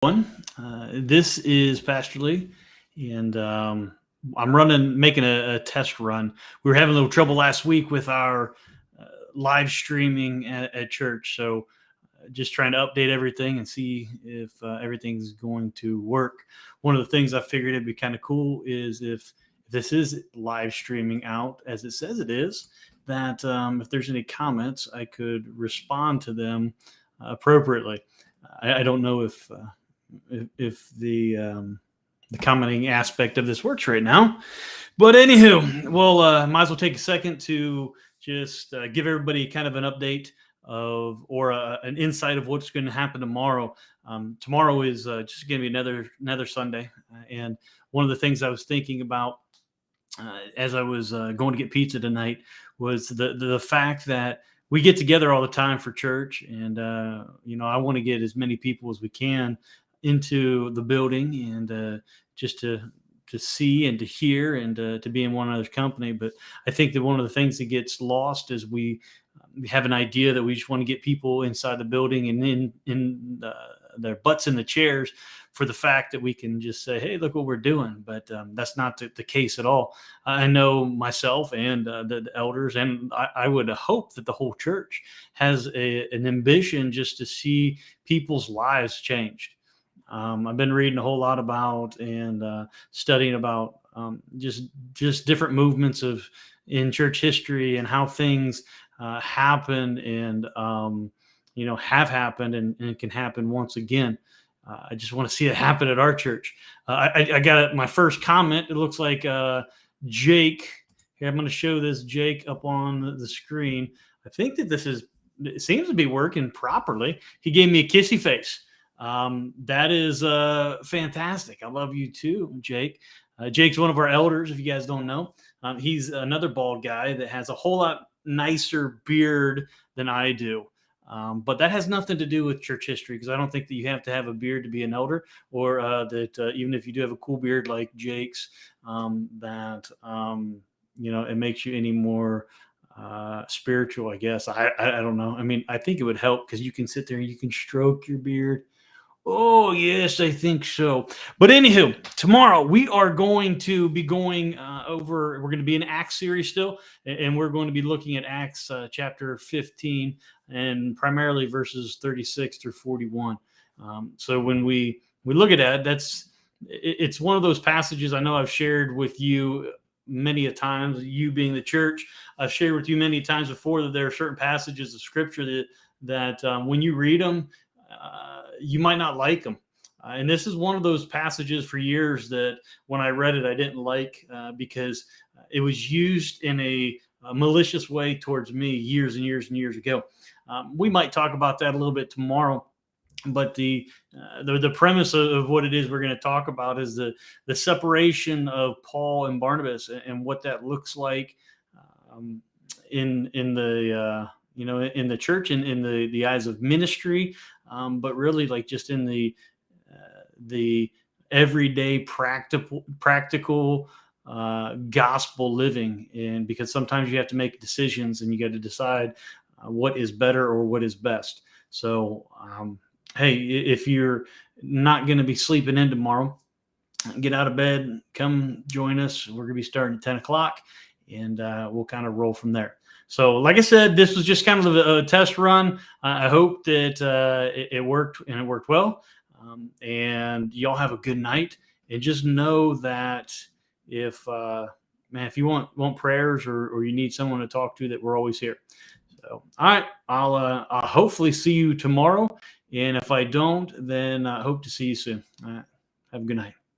This is Pastor Lee, and making a test run. We were having a little trouble last week with our live streaming at church, so just trying to update everything and see if everything's going to work. One of the things I figured it'd be kind of cool is if this is live streaming out as it says it is, that if there's any comments, I could respond to them appropriately. I don't know if the commenting aspect of this works right now, but anywho, well, might as well take a second to just give everybody kind of an update of or an insight of what's going to happen tomorrow. Tomorrow is just going to be another Sunday, and one of the things I was thinking about as I was going to get pizza tonight was the fact that we get together all the time for church, and I want to get as many people as we can into the building and just to see and to hear and to be in one another's company. But I think that one of the things that gets lost is we have an idea that we just want to get people inside the building and in their butts in the chairs for the fact that we can just say, hey, look what we're doing. But that's not the case at all. I know myself and the elders, and I would hope that the whole church has an ambition just to see people's lives changed. I've been reading a whole lot about and studying about just different movements in church history and how things happen and have happened and can happen once again. I just want to see it happen at our church. I got my first comment. It looks like Jake. Here, I'm going to show this Jake up on the screen. I think that it seems to be working properly. He gave me a kissy face. That is fantastic. I love you too, Jake. Jake's one of our elders, if you guys don't know. He's another bald guy that has a whole lot nicer beard than I do. But that has nothing to do with church history, because I don't think that you have to have a beard to be an elder, or that even if you do have a cool beard like Jake's, it makes you any more spiritual, I guess. I don't know. I mean, I think it would help because you can sit there and you can stroke your beard. Oh, yes, I think so. But anywho, tomorrow we are going to be going we're going to be in Acts series still, and we're going to be looking at Acts chapter 15 and primarily verses 36 through 41. So when we look at that, it's one of those passages I know I've shared with you many a times, you being the church. I've shared with you many times before that there are certain passages of scripture that when you read them, you might not like them. And this is one of those passages for years that when I read it, I didn't like because it was used in a malicious way towards me years and years and years ago. We might talk about that a little bit tomorrow. But the premise of what it is we're going to talk about is the separation of Paul and Barnabas and what that looks like in the church and in the eyes of ministry, but really like just in the everyday practical gospel living. And because sometimes you have to make decisions and you got to decide what is better or what is best. So hey, if you're not going to be sleeping in tomorrow, get out of bed, come join us. We're going to be starting at 10 o'clock, and we'll kind of roll from there. So like I said, this was just kind of a test run. I hope that it worked, and it worked well. And y'all have a good night. And just know that if you want prayers or you need someone to talk to, that we're always here. So, all right, I'll hopefully see you tomorrow. And if I don't, then I hope to see you soon. All right, have a good night.